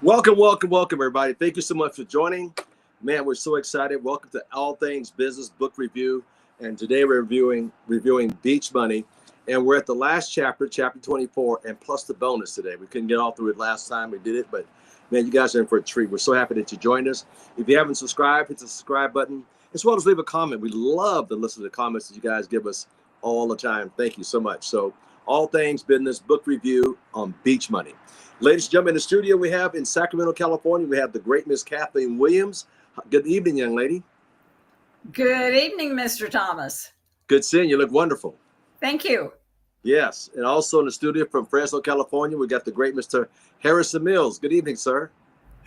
Welcome, welcome, welcome, everybody. Thank you so much for joining. Man, we're so excited. Welcome to All Things Business Book Review. And today we're reviewing Beach Money. And we're at the last chapter, chapter 24, and plus the bonus today. We couldn't get all through it last time we did it, but man, you guys are in for a treat. We're so happy that you joined us. If you haven't subscribed, hit the subscribe button, as well as leave a comment. We love to listen to the comments that you guys give us all the time. Thank you so much. So, All Things Business Book Review on Beach Money. Ladies and gentlemen, in the studio we have in Sacramento, California, we have the great Miss Kathleen Williams. Good evening, young lady. Good evening, Mr. Thomas. Good seeing you. Look wonderful. Thank you. Yes, and also in the studio from Fresno, California, we got the great Mr. Harrison Mills. Good evening, sir.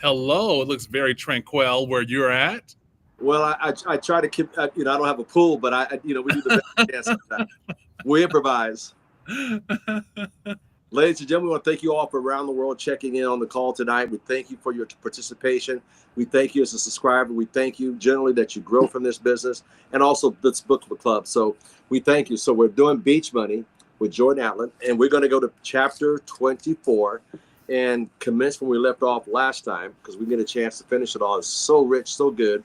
Hello. It looks very tranquil where you're at. Well, I try to keep, I don't have a pool, but we do the best we can sometimes. We improvise. Ladies and gentlemen, we want to thank you all for around the world checking in on the call tonight. We thank you for your participation. We thank you as a subscriber. We thank you generally that you grow from this business and also this book club. So we thank you. So we're doing Beach Money with Jordan Allen, and we're going to go to chapter 24 and commence when we left off last time because we get a chance to finish it all. It's so rich, so good.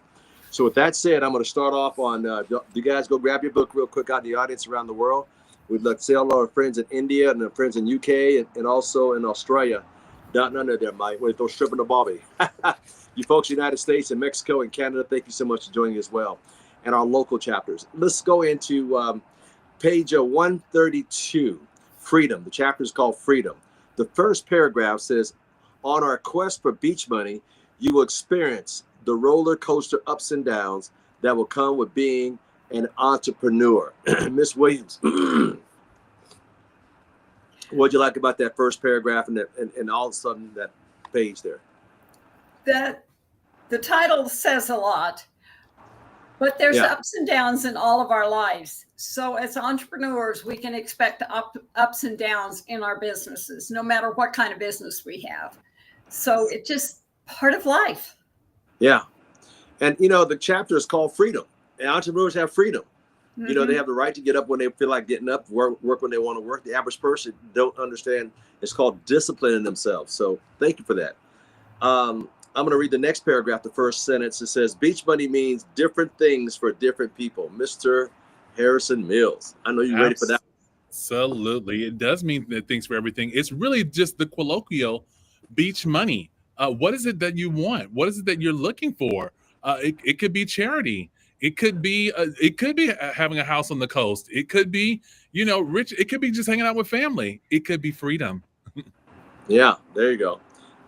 So with that said, I'm going to start off on, you guys go grab your book real quick out in the audience around the world. We'd like to say hello to our friends in India and our friends in UK and also in Australia. Down under there, Mike, where they're stripping the Bobby. You folks, United States and Mexico and Canada, thank you so much for joining as well. And our local chapters. Let's go into page 132, Freedom. The chapter is called Freedom. The first paragraph says, on our quest for beach money, you will experience the roller coaster ups and downs that will come with being an entrepreneur. Miss Williams, what'd you like about that first paragraph and all of a sudden that page there? The title says a lot, but there's ups and downs in all of our lives. So as entrepreneurs, we can expect ups and downs in our businesses, no matter what kind of business we have. So it's just part of life. Yeah. And, the chapter is called Freedom. And entrepreneurs have freedom. Mm-hmm. They have the right to get up when they feel like getting up, work when they want to work. The average person don't understand. It's called disciplining themselves. So thank you for that. I'm going to read the next paragraph, the first sentence. It says, beach money means different things for different people. Mr. Harrison Mills. I know you're ready for that. Absolutely. It does mean things for everything. It's really just the colloquial beach money. What is it that you want? What is it that you're looking for? It could be charity. It could be having a house on the coast. It could be, rich. It could be just hanging out with family. It could be freedom. Yeah, there you go.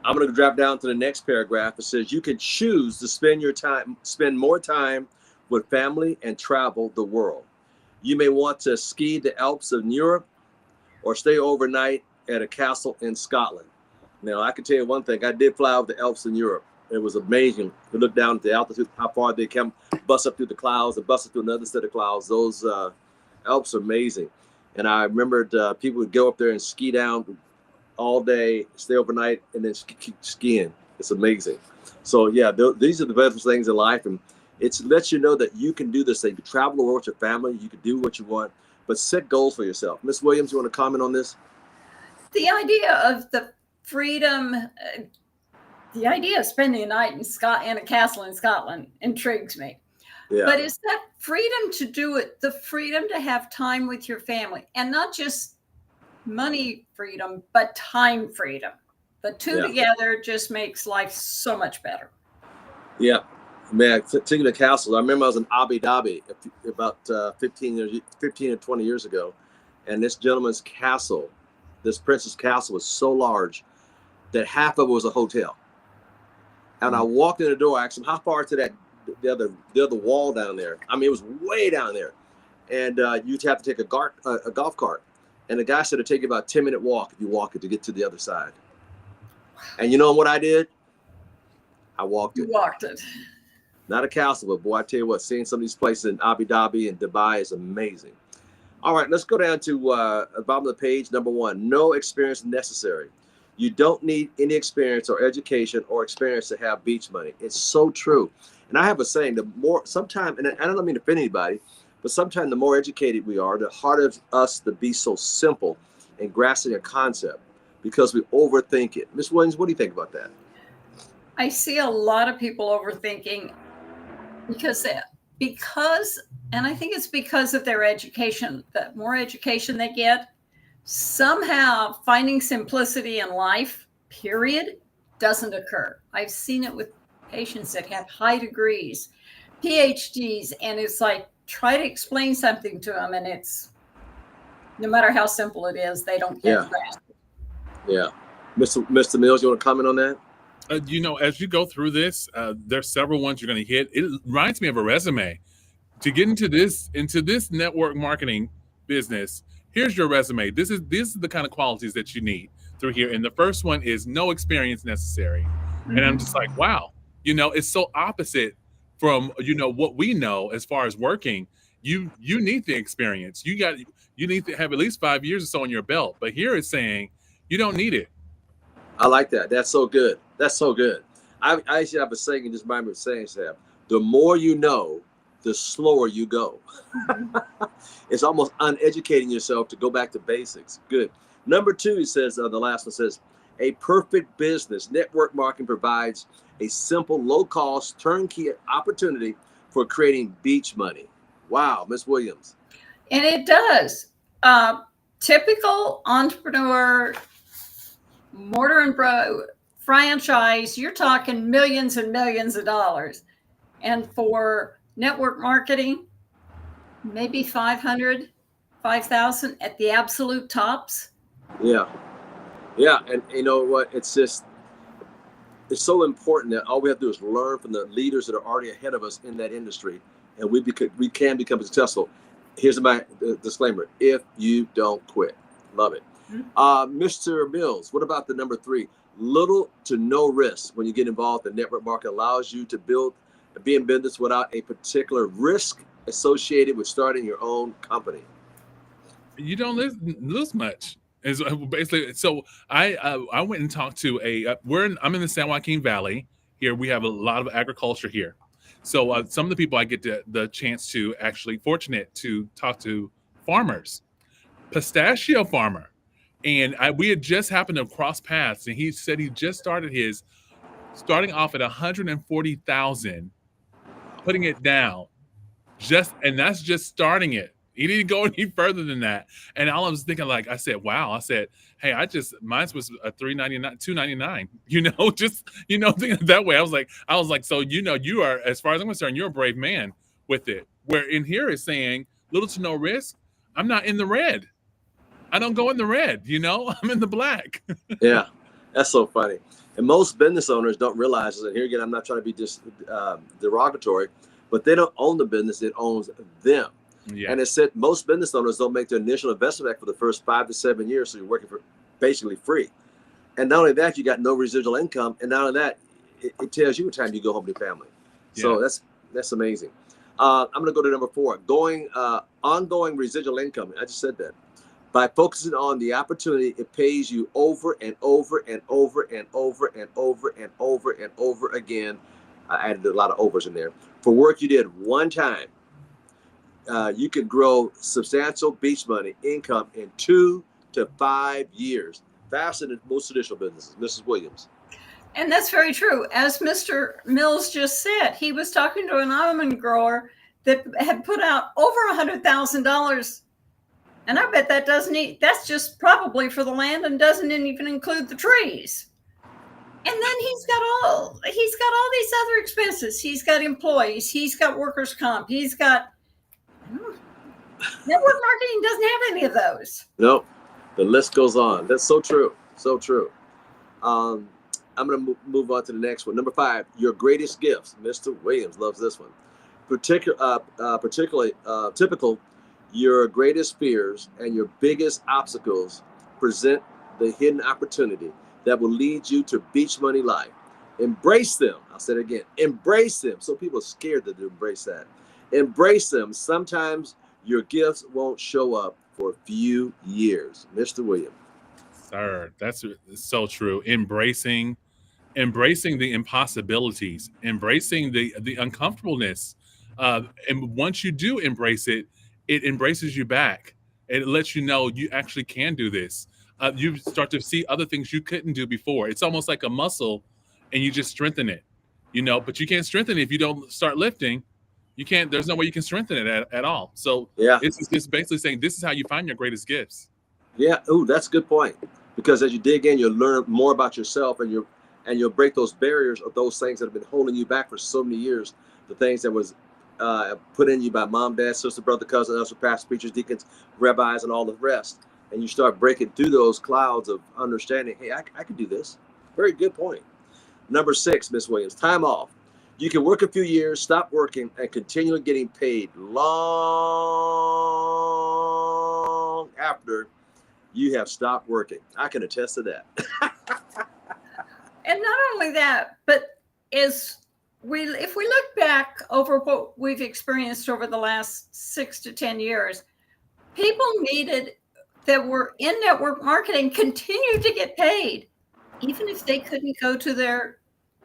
I'm going to drop down to the next paragraph. It says you can choose to spend more time with family and travel the world. You may want to ski the Alps of Europe or stay overnight at a castle in Scotland. Now, I can tell you one thing. I did fly over the Alps in Europe. It was amazing to look down at the altitude, how far they can bust up through the clouds and bust up through another set of clouds. Those Alps are amazing. And I remembered people would go up there and ski down all day, stay overnight, and then keep skiing. It's amazing. So, yeah, these are the best things in life. And it lets you know that you can do this thing. You can travel the world with your family. You can do what you want, but set goals for yourself. Miss Williams, you want to comment on this? The idea of the freedom... The idea of spending a night in a castle in Scotland intrigues me. Yeah. But is that freedom to do it, the freedom to have time with your family, and not just money freedom, but time freedom. The two together just makes life so much better. Yeah. Man, taking the castles. I remember I was in Abu Dhabi about 15 or 20 years ago. And this gentleman's castle, this prince's castle was so large that half of it was a hotel. And I walked in the door, I asked him, how far to the other wall down there? I mean, it was way down there. And you'd have to take a golf cart. And the guy said it'd take you about a 10-minute walk if you walk it to get to the other side. And you know what I did? I walked it. You walked it. Not a castle, but boy, I tell you what, seeing some of these places in Abu Dhabi and Dubai is amazing. All right, let's go down to the bottom of the page, number 1, no experience necessary. You don't need any experience or education or experience to have beach money. It's so true. And I have a saying, sometimes, and I don't mean to offend anybody, but sometimes the more educated we are, the harder it's us to be so simple in grasping a concept. because we overthink it. Ms. Williams, what do you think about that? I see a lot of people overthinking because, and I think it's because of their education. The more education they get, somehow finding simplicity in life, period, doesn't occur. I've seen it with patients that have high degrees, PhDs, and it's like, try to explain something to them, and it's, no matter how simple it is, they don't get grasp. Yeah. Mr. Mills, you want to comment on that? You know, as you go through this, there's several ones you're going to hit. It reminds me of a resume. To get into this network marketing business, here's your resume. This is the kind of qualities that you need through here. And the first one is no experience necessary. Mm-hmm. And I'm just like, wow, you know, it's so opposite from, you know, what we know as far as working. You need the experience. You need to have at least 5 years or so on your belt. But here it's saying you don't need it. I like that. That's so good. That's so good. I actually have a saying, just remind me of saying, Sam, the more you know, the slower you go. It's almost uneducating yourself to go back to basics. Good. Number 2, he says, the last one says, a perfect business. Network marketing provides a simple, low-cost, turnkey opportunity for creating beach money. Wow, Miss Williams. And it does. Typical entrepreneur, mortar and franchise, you're talking millions and millions of dollars. And for network marketing, maybe 500, 5,000 at the absolute tops. Yeah. Yeah. And you know what? It's so important that all we have to do is learn from the leaders that are already ahead of us in that industry. And we can become successful. Here's my disclaimer. If you don't quit. Love it. Mr. Mills, what about the number 3? Little to no risk when you get involved in network marketing allows you to be in business without a particular risk associated with starting your own company. You don't lose much. Is basically, so I went and talked to I'm in the San Joaquin Valley here. We have a lot of agriculture here. So some of the people I get the chance to actually fortunate to talk to farmers, pistachio farmer. And we had just happened to cross paths, and he said he just starting off at 140,000, putting it down, and that's just starting it. He didn't go any further than that. And all I was thinking, like, I said, wow. I said, hey, mine was a $399, $299. You know, just thinking that way. I was like, so you are, as far as I'm concerned, you're a brave man with it. Where in here is saying little to no risk. I'm not in the red. I don't go in the red, I'm in the black. Yeah, that's so funny. And most business owners don't realize this. And here again, I'm not trying to be just derogatory, but they don't own the business, it owns them. Yeah. And it said most business owners don't make their initial investment back for the first 5 to 7 years. So you're working for basically free. And not only that, you got no residual income. And not only that, it tells you what time you go home to your family. Yeah. So that's amazing. I'm going to go to number 4, ongoing residual income. I just said that. By focusing on the opportunity, it pays you over and over and over and over and over and over and over again. I added a lot of overs in there. For work you did one time, you can grow substantial beach money income in 2 to 5 years, faster than most traditional businesses. Mrs. Williams. And that's very true. As Mr. Mills just said, he was talking to an almond grower that had put out over $100,000. And I bet that's just probably for the land and doesn't even include the trees. And then he's got all these other expenses. He's got employees. He's got workers' comp. He's got network marketing doesn't have any of those. No, the list goes on. That's so true. So true. I'm going to move on to the next one. Number 5, your greatest gifts. Mr. Williams loves this one. Particularly typical. Your greatest fears and your biggest obstacles present the hidden opportunity that will lead you to beach money life. Embrace them. I'll say it again. Embrace them. So people are scared to embrace that. Embrace them. Sometimes your gifts won't show up for a few years. Mr. Williams. Sir, that's so true. Embracing the impossibilities, embracing the uncomfortableness. And once you do embrace it, it embraces you back. It lets you know you actually can do this. you start to see other things you couldn't do before. It's almost like a muscle, and you just strengthen it, but you can't strengthen it if you don't start lifting. You can't, there's no way you can strengthen it at all. So Yeah. it's just basically saying this is how you find your greatest gifts. Yeah. Ooh, that's a good point. Because as you dig in, you'll learn more about yourself, and you'll break those barriers of those things that have been holding you back for so many years. The things that was put in you by mom, dad, sister, brother, cousin, usher, pastor, preachers, deacons, rabbis, and all the rest. And you start breaking through those clouds of understanding. Hey, I can do this. Very good point. Number 6, Miss Williams, time off. You can work a few years, stop working, and continue getting paid long after you have stopped working. I can attest to that. And not only that, but if we look back over what we've experienced over the last 6 to 10 years, people that were in network marketing continued to get paid, even if they couldn't go to their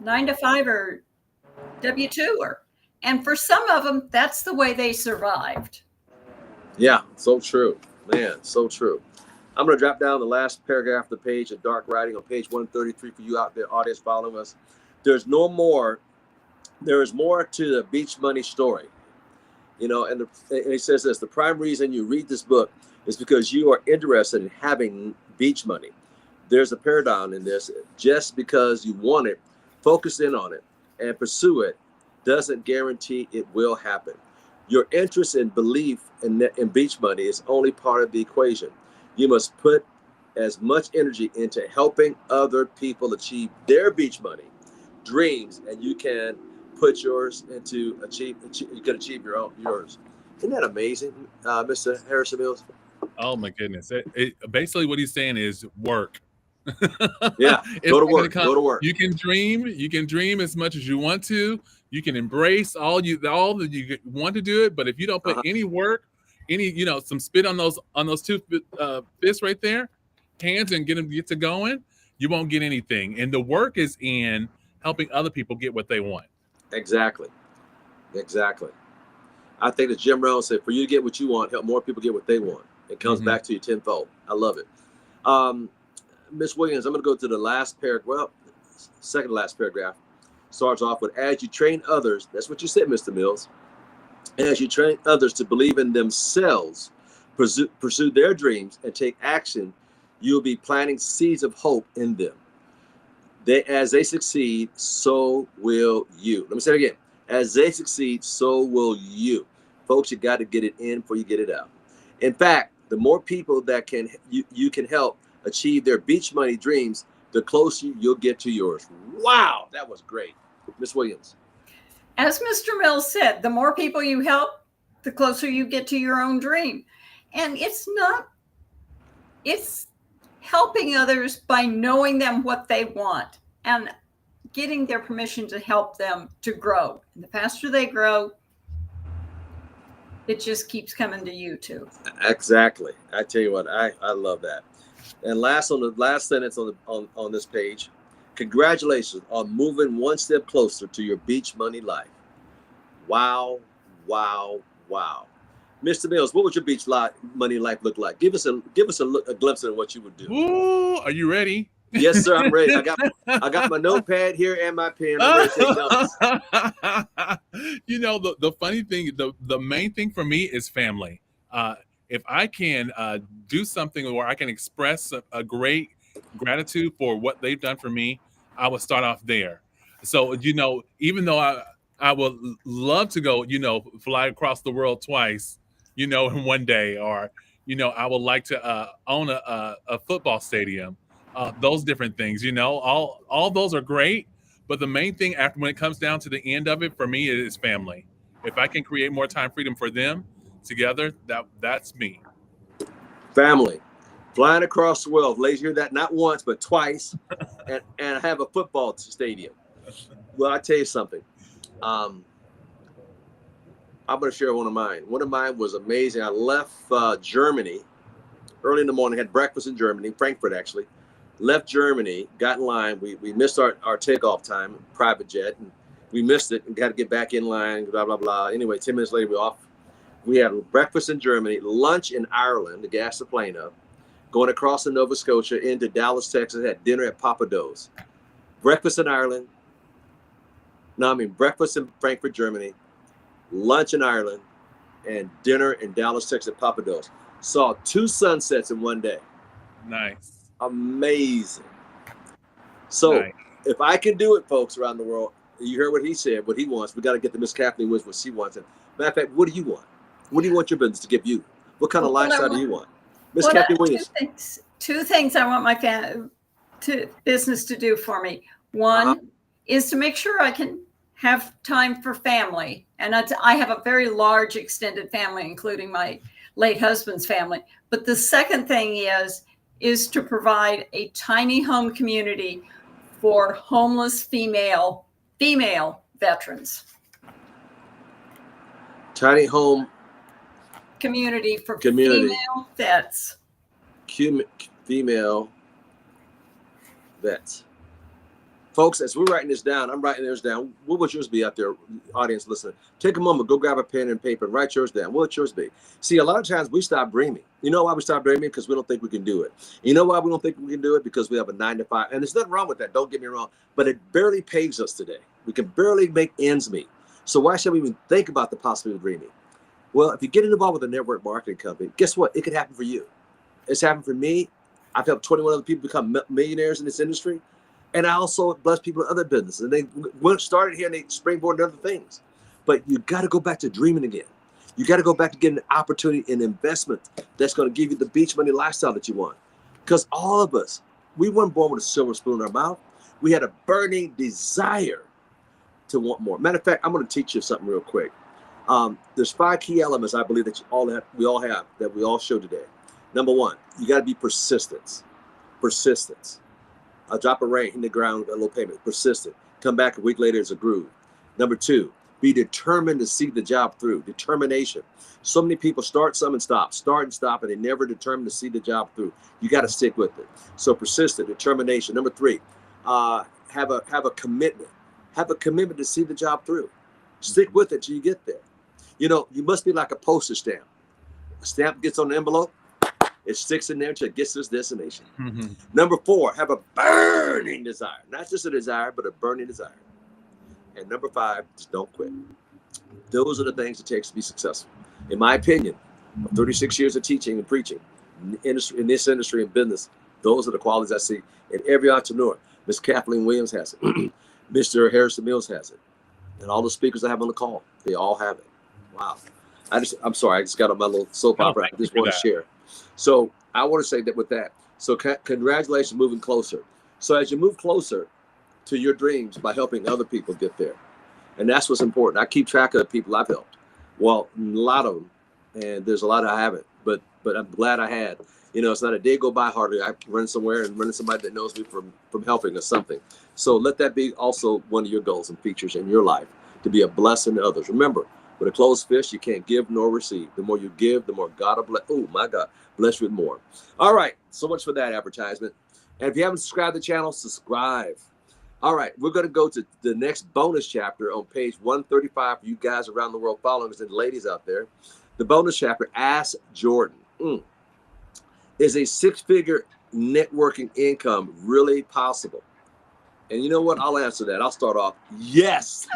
9-to-5 or W-2, and for some of them, that's the way they survived. Yeah, so true, man, so true. I'm going to drop down the last paragraph of the page of dark writing on page 133 for you out there, audience following us. There is more to the Beach Money story. And he says this: the prime reason you read this book is because you are interested in having beach money. There's a paradigm in this. Just because you want it, focus in on it and pursue it doesn't guarantee it will happen. Your interest and belief in beach money is only part of the equation. You must put as much energy into helping other people achieve their beach money dreams, and you can put yours into achieve yours. Isn't that amazing, Mr. Harrison Mills? Oh my goodness! Basically, what he's saying is work. Yeah, go to work. Go to work. You can dream as much as you want to. You can embrace all that you want to do it. But if you don't put any work, some spit on those 2 fists right there, hands, and get to going, you won't get anything. And the work is in helping other people get what they want. Exactly. I think that Jim Rohn said, for you to get what you want, help more people get what they want. It comes back to you tenfold. I love it. Miss Williams, I'm going to go to the last paragraph. Well, second to last paragraph starts off with, as you train others, that's what you said, Mr. Mills. As you train others to believe in themselves, pursue their dreams, and take action, you'll be planting seeds of hope in them. As they succeed, so will you. Let me say it again. As they succeed, so will you. Folks, you got to get it in before you get it out. In fact, the more people that you can help achieve their beach money dreams, the closer you'll get to yours. Wow, that was great. Miss Williams. As Mr. Mills said, the more people you help, the closer you get to your own dream. And it's helping others by knowing them what they want and getting their permission to help them to grow. And the faster they grow, it just keeps coming to you too. Exactly. I tell you what, I love that. And last sentence on this page, congratulations on moving one step closer to your beach money life. Wow, wow, wow. Mr. Mills, what would your beach money life look like? Give us a glimpse of what you would do. Ooh, are you ready? Yes, sir. I'm ready. I got my notepad here and my pen. I'm ready to take notes. The funny thing, the main thing for me is family. If I can do something where I can express a great gratitude for what they've done for me, I will start off there. So, even though I would love to go, fly across the world twice, in one day, or, I would like to own a football stadium, those different things, all those are great. But the main thing when it comes down to the end of it, for me, it is family. If I can create more time freedom for them together, that's me. Family. Flying across the world. Ladies, hear that not once, but twice, and have a football stadium. Well, I tell you something. I'm going to share one of mine. One of mine was amazing. I left Germany early in the morning, had breakfast in Germany, Frankfurt actually. Left Germany, got in line. We missed our takeoff time, private jet, and we missed it and got to get back in line, blah, blah, blah. Anyway, 10 minutes later, we're off. We had breakfast in Germany, lunch in Ireland to gas the plane up. going across to Nova Scotia into Dallas, Texas, had dinner at Papa Do's. Breakfast in Ireland. No, I mean breakfast in Frankfurt, Germany, lunch in Ireland, and dinner in Dallas, Texas at Papa Do's. Saw 2 sunsets in one day. Nice. Amazing. So Nice. if I can do it, folks around the world, you heard what he said, what he wants. We got to get to Miss Kathleen Williams what she wants. And matter of fact, what do you want? What do you want your business to give you? What kind of lifestyle do you want? Miss Kathleen Williams. Two things I want my business to do for me. One is to make sure I can have time for family. And I have a very large extended family, including my late husband's family. But the second thing is to provide a tiny home community for homeless female veterans. Tiny home community for female vets. Female vets. Folks, as we're writing this down, I'm writing this down. What would yours be out there, audience listening? Take a moment, go grab a pen and paper and write yours down. What would yours be? See, a lot of times we stop dreaming. You know why we stop dreaming? Because we don't think we can do it. You know why we don't think we can do it? Because we have a 9-to-5. And there's nothing wrong with that. Don't get me wrong. But it barely pays us today. We can barely make ends meet. So why should we even think about the possibility of dreaming? Well, if you get involved with a network marketing company, guess what? It could happen for you. It's happened for me. I've helped 21 other people become millionaires in this industry. And I also bless people in other businesses. And they started here and they springboard to other things. But you got to go back to dreaming again. You got to go back to getting an opportunity and investment that's going to give you the beach money lifestyle that you want. Because all of us, we weren't born with a silver spoon in our mouth. We had a burning desire to want more. Matter of fact, I'm going to teach you something real quick. There's 5 key elements I believe that we all have, that we all show today. Number 1, you got to be persistent. Persistence. A drop of rain in the ground, a little payment. Persistent. Come back a week later, it's a groove. Number 2, be determined to see the job through. Determination. So many people start some and stop, and they never determine to see the job through. You got to stick with it. So persistent, determination. Number 3, have a commitment. Have a commitment to see the job through. Stick with it till you get there. You know, you must be like a postage stamp. A stamp gets on the envelope, it sticks in there until it gets to its destination. Mm-hmm. Number 4, have a burning desire. Not just a desire, but a burning desire. And number 5, just don't quit. Those are the things it takes to be successful. In my opinion, 36 years of teaching and preaching in this industry and business, those are the qualities I see in every entrepreneur. Miss Kathleen Williams has it. Mr. Harrison Mills has it. And all the speakers I have on the call, they all have it. Wow. I'm sorry, I just got on my little soap opera. I just want to share. So I want to say that with that. So congratulations, moving closer. So as you move closer to your dreams by helping other people get there. And that's what's important. I keep track of the people I've helped. Well, a lot of them, and there's a lot I haven't, but I'm glad I had. You know, it's not a day go by hardly I run somewhere and run into somebody that knows me from helping or something. So let that be also one of your goals and features in your life, to be a blessing to others. Remember, with a closed fist, you can't give nor receive. The more you give, the more God will bless. Oh my God, bless you with more. All right, so much for that advertisement. And if you haven't subscribed to the channel, subscribe. All right, we're going to go to the next bonus chapter on page 135 for you guys around the world following us and ladies out there. The bonus chapter, Ask Jordan. Is a 6-figure networking income really possible? And you know what? I'll answer that. I'll start off. Yes.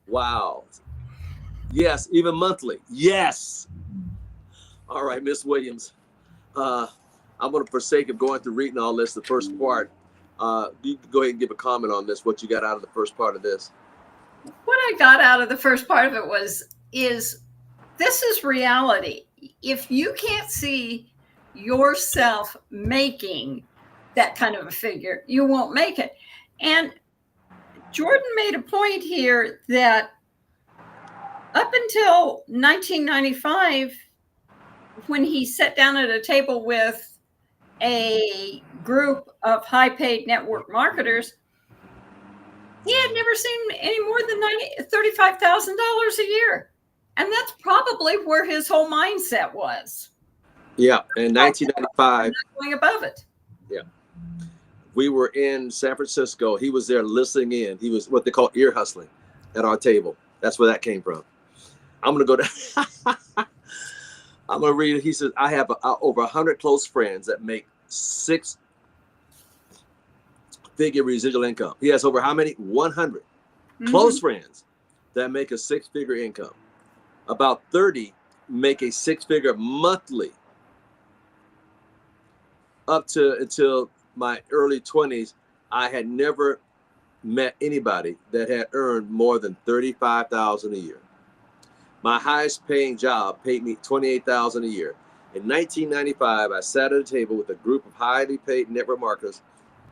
Wow. Yes, even monthly. Yes. All right, Miss Williams. I'm going to forsake of going through reading all this, the first part. You can go ahead and give a comment on this, what you got out of the first part of this. What I got out of the first part of it is this is reality. If you can't see yourself making that kind of a figure, you won't make it. And Jordan made a point here that up until 1995, when he sat down at a table with a group of high-paid network marketers, he had never seen any more than $35,000 a year. And that's probably where his whole mindset was. Yeah, in 1995. Going above it. Yeah. We were in San Francisco. He was there listening in. He was what they call ear hustling at our table. That's where that came from. I'm going to go to I'm going to read it. He says, I have over 100 close friends that make 6-figure residual income. He has over how many? 100 close friends that make a 6-figure income. About 30 make a 6-figure monthly. Up to until my early 20s, I had never met anybody that had earned more than $35,000 a year. My highest paying job paid me $28,000 a year. In 1995, I sat at a table with a group of highly paid network marketers,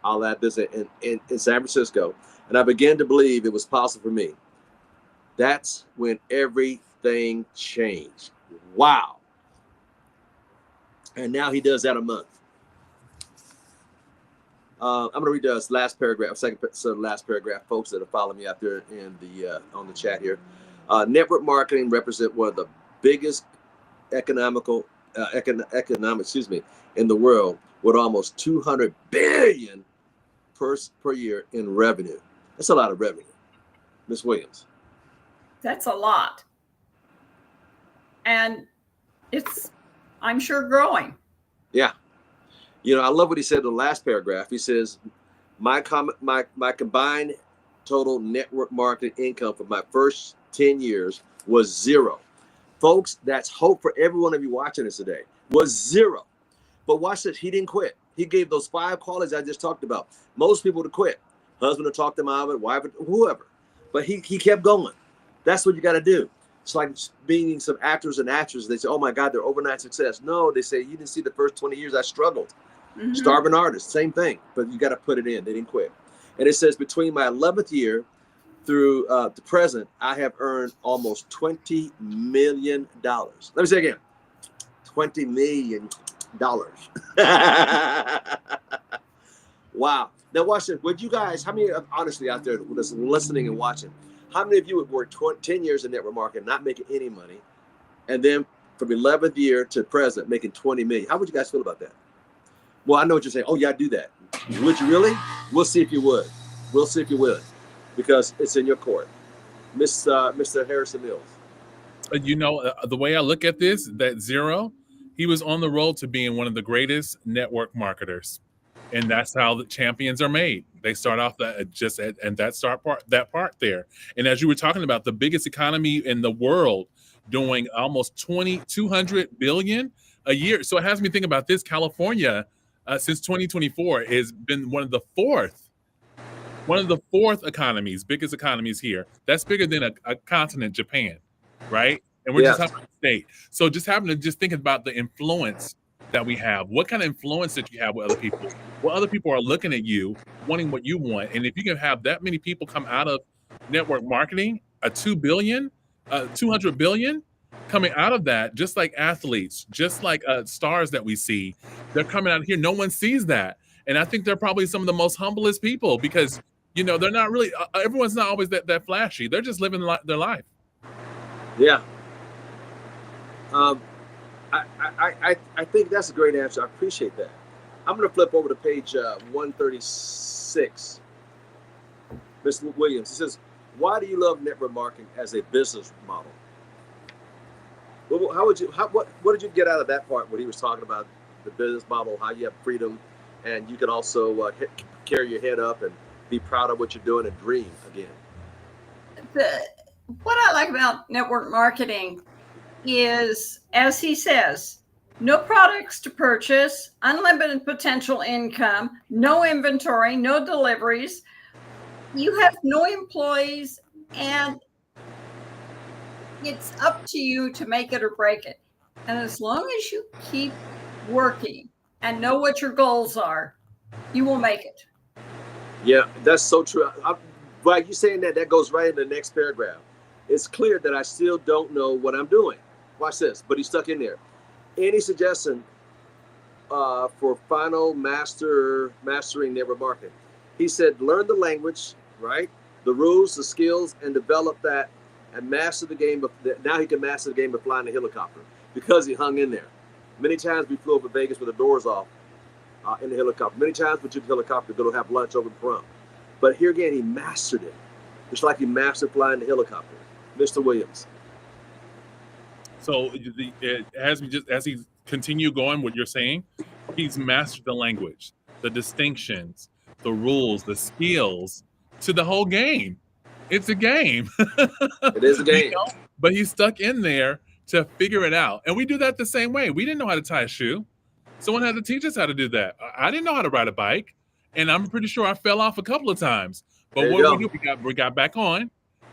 all that business in San Francisco, and I began to believe it was possible for me. That's when everything changed. Wow. And now he does that a month. I'm going to read the last paragraph, last paragraph, folks that are following me out there in the on the chat here. Network marketing represents one of the biggest economic in the world, with almost 200 billion per year in revenue. That's a lot of revenue, Ms. Williams. That's a lot, and it's, I'm sure, growing. Yeah. You know, I love what he said in the last paragraph. He says, my combined total network marketing income for my first 10 years was zero. Folks, that's hope for every one of you watching this today, was zero. But watch this, he didn't quit. He gave those 5 qualities I just talked about. Most people would quit. Husband would talk them out of it, wife, whoever. But he kept going. That's what you got to do. It's like being some actors and actresses. They say, oh my God, they're overnight success. No, they say, you didn't see the first 20 years I struggled. Starving artist, same thing, but you got to put it in. They didn't quit. And it says between my 11th year through the present, I have earned almost $20 million. Let me say again, $20 million. Wow. Now watch this. Would you guys, how many, honestly, out there listening and watching, how many of you would work 10 years in network marketing, not making any money, and then from 11th year to present, making 20 million? How would you guys feel about that? Well, I know what you're saying. Oh, yeah, I do that. Would you really? We'll see if you would. We'll see if you would, because it's in your court. Mr. Harrison Mills. You know, the way I look at this, that zero, he was on the road to being one of the greatest network marketers. And that's how the champions are made. They start off that part there. And as you were talking about, the biggest economy in the world doing almost 200 billion a year. So it has me think about this. California, since 2024, has been one of the fourth economies, biggest economies here. That's bigger than a continent, Japan, right? And we're just having a state. So just having to just think about the influence that we have. What kind of influence that you have with other people? Well, other people are looking at you, wanting what you want. And if you can have that many people come out of network marketing, 200 billion coming out of that, just like athletes, just like stars that we see, they're coming out of here. No one sees that. And I think they're probably some of the most humblest people, because, you know, they're not really, everyone's not always that flashy. They're just living their life. Yeah. I think that's a great answer. I appreciate that. I'm going to flip over to page 136. Mr. Williams, he says, why do you love network marketing as a business model? Well, what did you get out of that part when he was talking about the business model, how you have freedom and you can also carry your head up and be proud of what you're doing and dream again? What I like about network marketing is, as he says, no products to purchase, unlimited potential income, no inventory, no deliveries. You have no employees, and it's up to you to make it or break it. And as long as you keep working and know what your goals are, you will make it. Yeah, that's so true. By you saying that goes right in the next paragraph. It's clear that I still don't know what I'm doing. Watch this, but he's stuck in there. Any suggestion for final mastering network marketing? He said, learn the language, right? The rules, the skills, and develop that and master the game. Now he can master the game of flying a helicopter because he hung in there. Many times we flew over Vegas with the doors off in the helicopter. Many times we took the helicopter to go have lunch over the front. But here again, he mastered it. Just like he mastered flying the helicopter. Mr. Williams. So as he continue going, what you're saying, he's mastered the language, the distinctions, the rules, the skills to the whole game. It's a game. It is a game. But he's stuck in there to figure it out. And we do that the same way. We didn't know how to tie a shoe. Someone had to teach us how to do that. I didn't know how to ride a bike. And I'm pretty sure I fell off a couple of times. But what we got back on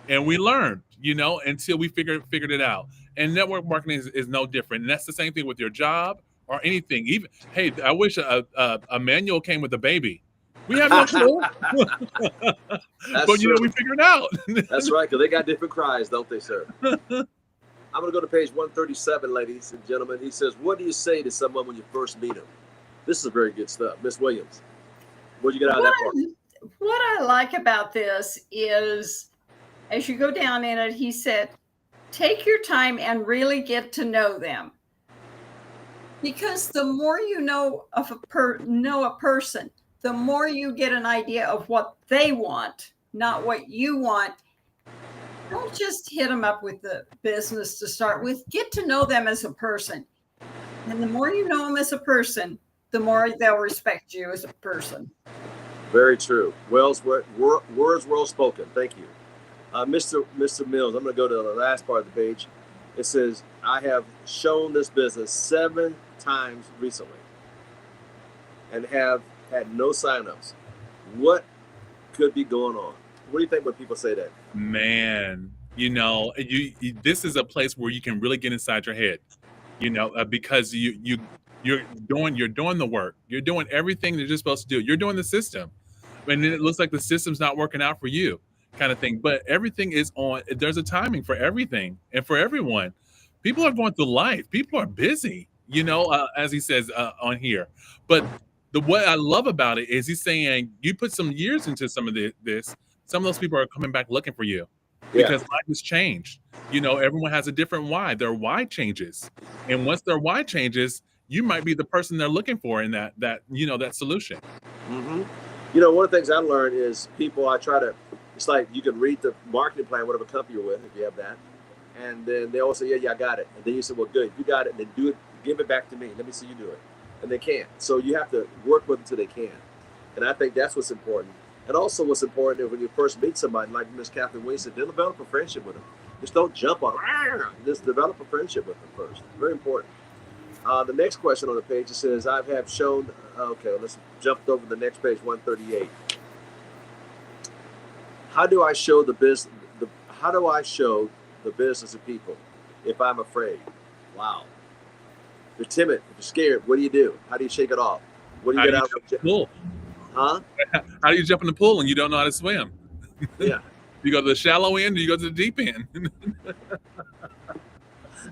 and we learned, until we figured it out. And network marketing is no different. And that's the same thing with your job or anything. Even, hey, I wish a manual came with a baby. We have no clue. But we figured it out. That's right, because they got different cries, don't they, sir? I'm going to go to page 137, ladies and gentlemen. He says, what do you say to someone when you first meet them? This is very good stuff. Miss Williams, what did you get out of that part? What I like about this is, as you go down in it, he said, take your time and really get to know them. Because the more you know of a person, the more you get an idea of what they want, not what you want. Don't just hit them up with the business to start with. Get to know them as a person. And the more you know them as a person, the more they'll respect you as a person. Very true. Words well spoken. Thank you. Mr. Mills, I'm going to go to the last part of the page. It says, I have shown this business 7 times recently and have had no signups. What could be going on? What do you think when people say that? Man, this is a place where you can really get inside your head, because you're doing the work. You're doing everything that you're supposed to do. You're doing the system. And then it looks like the system's not working out for you, kind of thing. But everything is there's a timing for everything and for everyone. People are going through life. People are busy, as he says on here. But what I love about it is he's saying you put some years into some of this. Some of those people are coming back looking for you because life has changed. Everyone has a different why. Their why changes. And once their why changes, you might be the person they're looking for in that solution. Mm-hmm. One of the things I learned is it's like you can read the marketing plan, whatever company you're with, if you have that. And then they all say, yeah, I got it. And then you say, well, good, you got it. Then do it. Give it back to me. Let me see you do it. And they can't. So you have to work with them till they can. And I think that's what's important. And also what's important is when you first meet somebody, like Miss Catherine Williams said, develop a friendship with them. Just don't jump on them. Just develop a friendship with them first. Very important. The next question on the page, it says, I have shown, okay, let's jump over the next page, 138. How do I show the business to people if I'm afraid? Wow. If you're timid, if you're scared, what do? How do you shake it off? What do you get out of the pool? Huh? How do you jump in the pool and you don't know how to swim? Yeah. You go to the shallow end or you go to the deep end?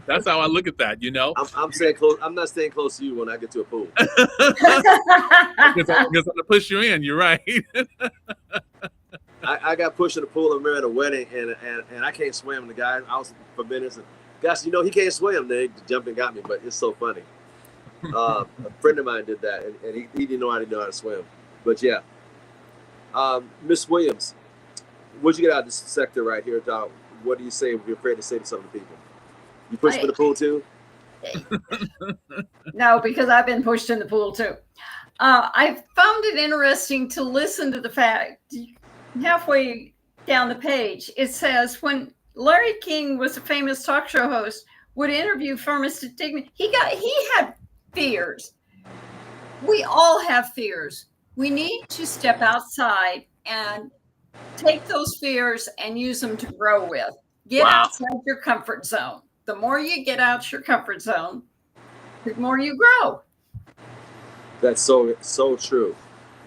That's how I look at that, I'm staying close. I'm not staying close to you when I get to a pool. Because I'm going to push you in. You're right. I got pushed in the pool. I remember at a wedding, and I can't swim. The guy, I was for minutes, and gosh, he can't swim. They jumped and got me, but it's so funny. A friend of mine did that, and he didn't know how to swim. But yeah, Miss Williams, what'd you get out of this sector right here, Doc? What do you say if you're afraid to say to some of the people? You pushed in the pool too? No, because I've been pushed in the pool too. I found it interesting to listen to the fact halfway down the page, it says when Larry King was a famous talk show host, would interview pharmacist Digman, he had fears. We all have fears. We need to step outside and take those fears and use them to grow with. Get outside your comfort zone. The more you get out your comfort zone, the more you grow. That's so true.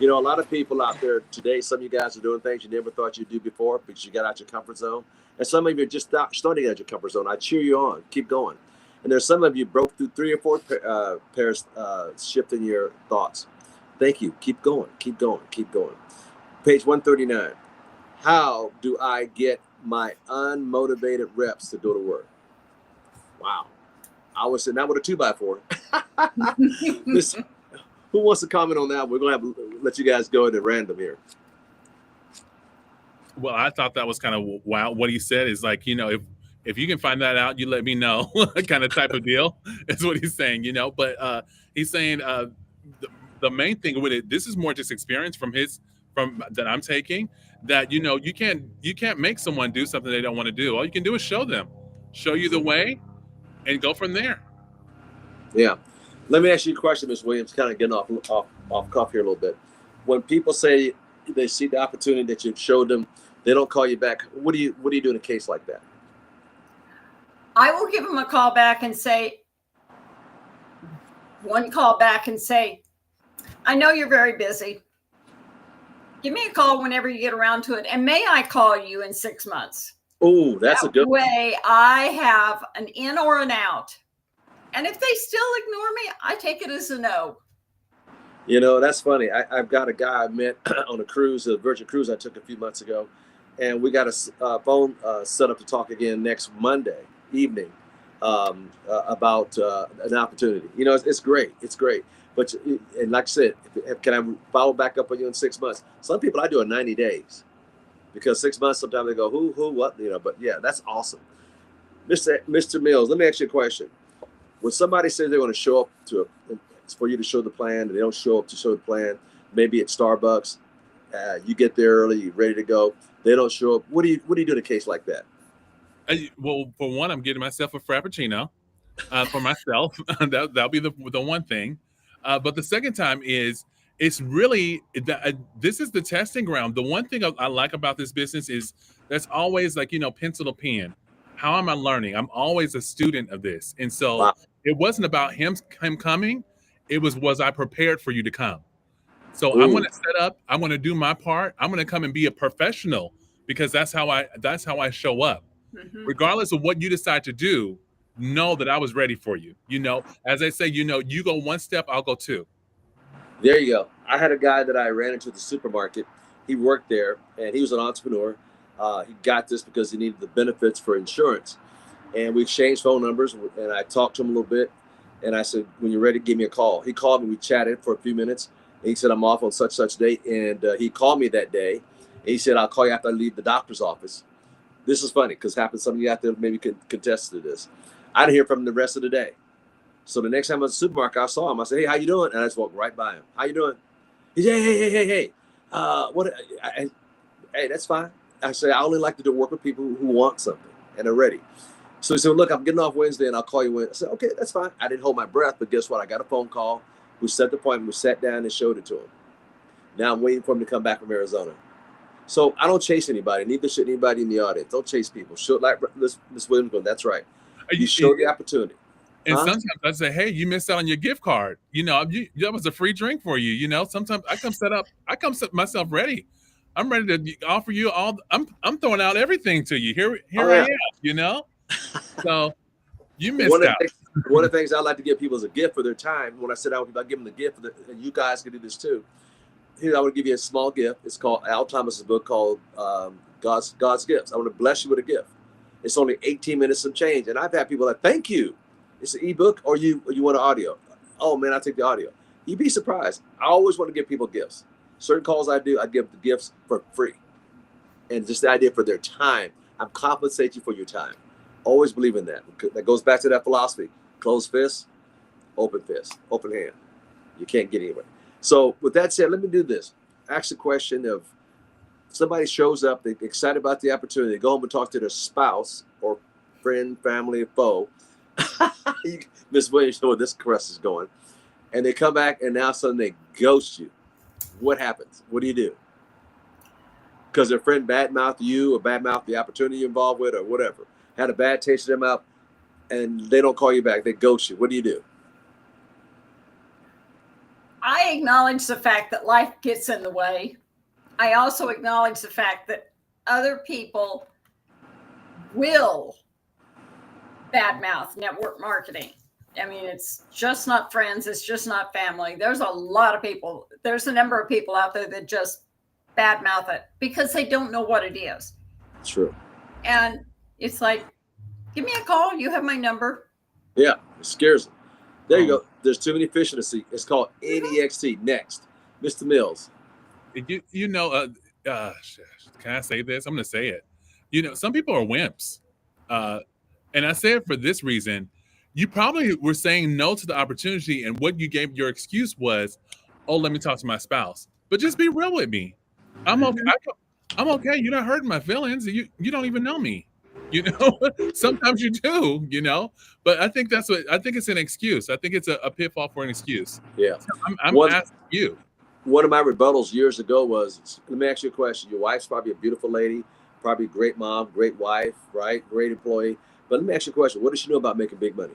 A lot of people out there today, some of you guys are doing things you never thought you'd do before because you got out your comfort zone. And some of you are just starting at your comfort zone. I cheer you on. Keep going. And there's some of you broke through 3 or 4 pairs shifting your thoughts. Thank you. Keep going. Keep going. Keep going. Page 139. How do I get my unmotivated reps to do the work? Wow. I was sitting out with a 2x4. Who wants to comment on that? We're going to let you guys go into random here. Well, I thought that was kind of wow. What he said is like, if If you can find that out, you let me know. Kind of type of deal is what he's saying, you know. But he's saying the main thing with it, this is more just experience from that I'm taking. That you can't make someone do something they don't want to do. All you can do is show you the way, and go from there. Yeah. Let me ask you a question, Ms. Williams, kind of getting off cuff here a little bit. When people say they see the opportunity that you've showed them, they don't call you back. What do you do in a case like that? I will give them a call back and say, I know you're very busy. Give me a call whenever you get around to it. And may I call you in 6 months? Oh, that's a good way. I have an in or an out. And if they still ignore me, I take it as a no. You know, that's funny. I've got a guy I met on a cruise, a Virgin cruise I took a few months ago. And we got a phone set up to talk again next Monday evening about an opportunity. You know, it's great. It's great. But, and like I said, can I follow back up on you in 6 months? Some people I do in 90 days. Because 6 months, sometimes they go, who, what, you know, but yeah, that's awesome. Mr. Mills, let me ask you a question. When somebody says they're going to show up it's for you to show the plan, and they don't show up to show the plan, maybe at Starbucks, you get there early, you're ready to go, they don't show up. What do you do in a case like that? Well, for one, I'm getting myself a Frappuccino for myself. That'll be the one thing. But the second time is, it's really this is the testing ground. The one thing I like about this business is that's always like, pencil to pen. How am I learning? I'm always a student of this. And so Wow. It wasn't about him coming. It was I prepared for you to come? So Ooh. I'm going to set up. I'm going to do my part. I'm going to come and be a professional, because that's how I show up. Mhm. Regardless of what you decide to do, know that I was ready for you. As I say, you go one step, I'll go two. There you go. I had a guy that I ran into at the supermarket. He worked there, and he was an entrepreneur. He got this because he needed the benefits for insurance. And we exchanged phone numbers, and I talked to him a little bit. And I said, when you're ready, give me a call. He called me. We chatted for a few minutes. And he said, I'm off on such date. And he called me that day. And he said, I'll call you after I leave the doctor's office. This is funny because some of you out there maybe can contest to this. I didn't hear from him the rest of the day. So the next time I was at the supermarket, I saw him. I said, hey, how you doing? And I just walked right by him. How you doing? He said, hey. Hey, that's fine. I said, I only like to work with people who want something and are ready. So he said, look, I'm getting off Wednesday and I'll call you Wednesday. I said, okay, that's fine. I didn't hold my breath, but guess what? I got a phone call. We set the appointment. We sat down and showed it to him. Now I'm waiting for him to come back from Arizona. So I don't chase anybody. Neither should anybody in the audience. Don't chase people. Show, like Ms. Williams going, that's right. You show the opportunity. And sometimes I say, hey, you missed out on your gift card. That was a free drink for you. Sometimes I come set myself ready. I'm ready to offer you all. I'm throwing out everything to you. Here I am. So you missed out. One of the things I like to give people as a gift for their time. When I sit down with people, I give them the gift, and you guys can do this too. Here, I want to give you a small gift. It's called Al Thomas's book called God's Gifts. I want to bless you with a gift. It's only 18 minutes and change. And I've had people like, thank you. It's an ebook, or you want an audio. Oh man, I'll take the audio. You'd be surprised. I always want to give people gifts. Certain calls I do, I give the gifts for free. And just the idea for their time. I'm compensating you for your time. Always believe in that. That goes back to that philosophy. Closed fist, open hand. You can't get anywhere. So with that said, let me do this. Ask the question of somebody shows up, they're excited about the opportunity, they go home and talk to their spouse or friend, family, foe. Miss Williams, know where this caress is going. And they come back and now suddenly they ghost you. What happens? What do you do? Because their friend badmouthed you or badmouthed the opportunity you're involved with or whatever. Had a bad taste in their mouth and they don't call you back. They ghost you. What do you do? I acknowledge the fact that life gets in the way. I also acknowledge the fact that other people will badmouth network marketing. I mean, it's just not friends. It's just not family. There's a lot of people. There's a number of people out there that just badmouth it because they don't know what it is. True. And it's like, give me a call. You have my number. Yeah, it scares them. There you go. There's too many fish in the sea. It's called NEXT. Next, Mr. Mills. Can I say this? I'm going to say it. Some people are wimps. And I say it for this reason. You probably were saying no to the opportunity, and what you gave your excuse was, "Oh, let me talk to my spouse." But just be real with me. I'm okay. I'm okay. You're not hurting my feelings. You don't even know me. Sometimes you do. But I think I think it's an excuse. I think it's a pitfall for an excuse. Yeah. So I'm asking you. One of my rebuttals years ago was, let me ask you a question. Your wife's probably a beautiful lady, probably a great mom, great wife, right? Great employee. But let me ask you a question. What does she know about making big money?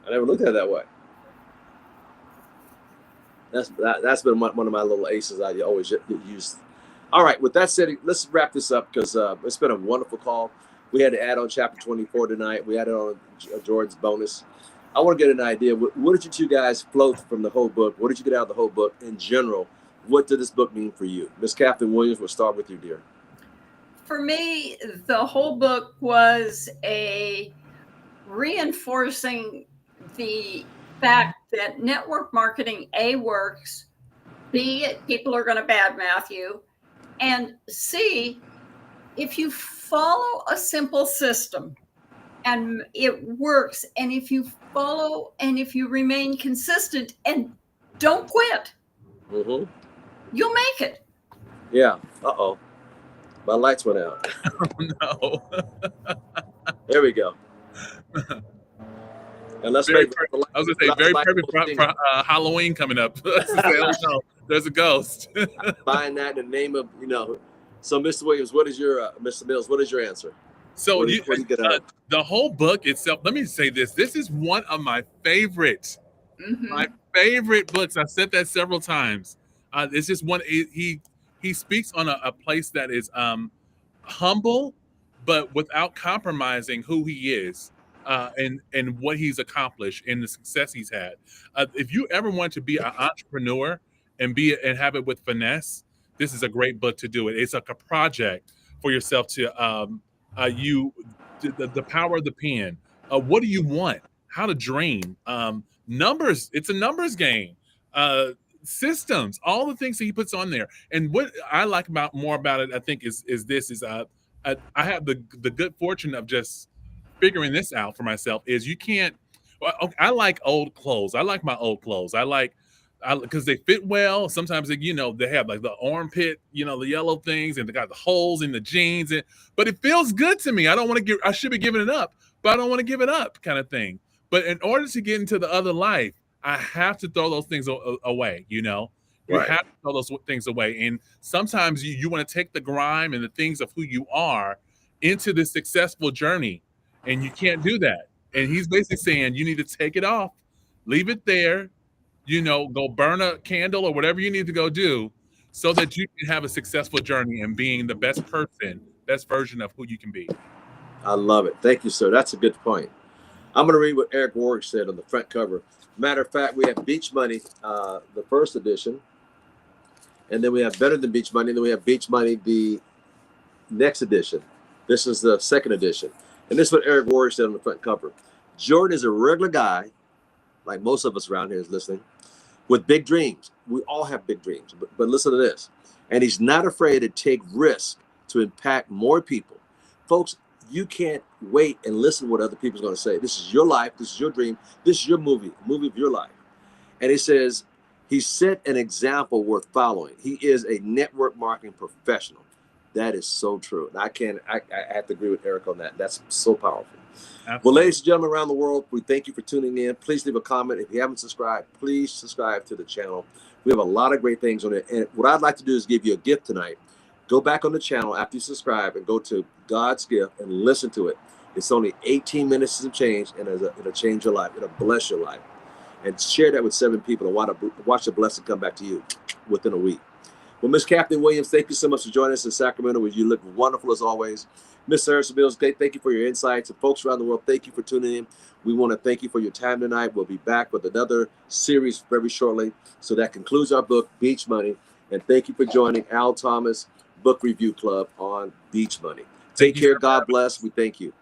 I never looked at it that way. That's been one of my little aces I always use. All right. With that said, let's wrap this up because it's been a wonderful call. We had to add on chapter 24 tonight. We added on Jordan's bonus. I want to get an idea. What did you two guys float from the whole book? What did you get out of the whole book in general? What did this book mean for you? Miss Catherine Williams, we'll start with you, dear. For me, the whole book was a reinforcing the fact that network marketing, A, works, B, people are going to badmouth you, and C, if you follow a simple system and it works, and if you follow and if you remain consistent and don't quit, you'll make it. Yeah. Uh-oh. My lights went out. Oh, no. There we go. And let's I was going to say, very perfect for Halloween coming up. No, there's a ghost. Find that in the name of, So, Mr. Williams, what is your, Mr. Mills, what is your answer? So the whole book itself, let me say this. This is one of my favorite books. I've said that several times. It's just one, he speaks on a place that is humble, but without compromising who he is and what he's accomplished and the success he's had. If you ever want to be an entrepreneur and have it with finesse, this is a great book to do it. It's like a project for yourself to the power of the pen. What do you want? How to dream? Numbers. It's a numbers game. Systems. All the things that he puts on there. And what I like more about it, I think, is I have the good fortune of just figuring this out for myself. Is you can't. I like old clothes. I like my old clothes. Because they fit well. Sometimes they have like the armpit, the yellow things, and they got the holes in the jeans. But it feels good to me. I should be giving it up, but I don't want to give it up, kind of thing. But in order to get into the other life, I have to throw those things away. You Right. have to throw those things away. And sometimes you want to take the grime and the things of who you are into this successful journey, and you can't do that. And he's basically saying you need to take it off, leave it there. Go burn a candle or whatever you need to go do so that you can have a successful journey and being the best version of who you can be. I love it. Thank you, sir. That's a good point. I'm going to read what Eric Warwick said on the front cover. Matter of fact, we have Beach Money, the first edition, and then we have Better Than Beach Money, and then we have Beach Money, the next edition. This is the second edition. And this is what Eric Warwick said on the front cover. Jordan is a regular guy, like most of us around here is listening, with big dreams. We all have big dreams, but listen to this. And he's not afraid to take risks to impact more people. Folks, you can't wait and listen to what other people are going to say. This is your life. This is your dream. This is your movie of your life. And he says, he set an example worth following. He is a network marketing professional. That is so true. And I have to agree with Eric on that. That's so powerful. Absolutely. Well, ladies and gentlemen around the world, we thank you for tuning in. Please leave a comment. If you haven't subscribed, please subscribe to the channel. We have a lot of great things on it. And what I'd like to do is give you a gift tonight. Go back on the channel after you subscribe and go to God's Gift and listen to it. It's only 18 minutes to change, and it'll change your life. It'll bless your life. And share that with 7 people and watch the blessing come back to you within a week. Well, Miss Catherine Williams, thank you so much for joining us in Sacramento, where you look wonderful as always. Miss Sarah Mills, thank you for your insights. And folks around the world, thank you for tuning in. We want to thank you for your time tonight. We'll be back with another series very shortly. So that concludes our book, Beach Money. And thank you for joining Al Thomas Book Review Club on Beach Money. Take care. God bless. We thank you.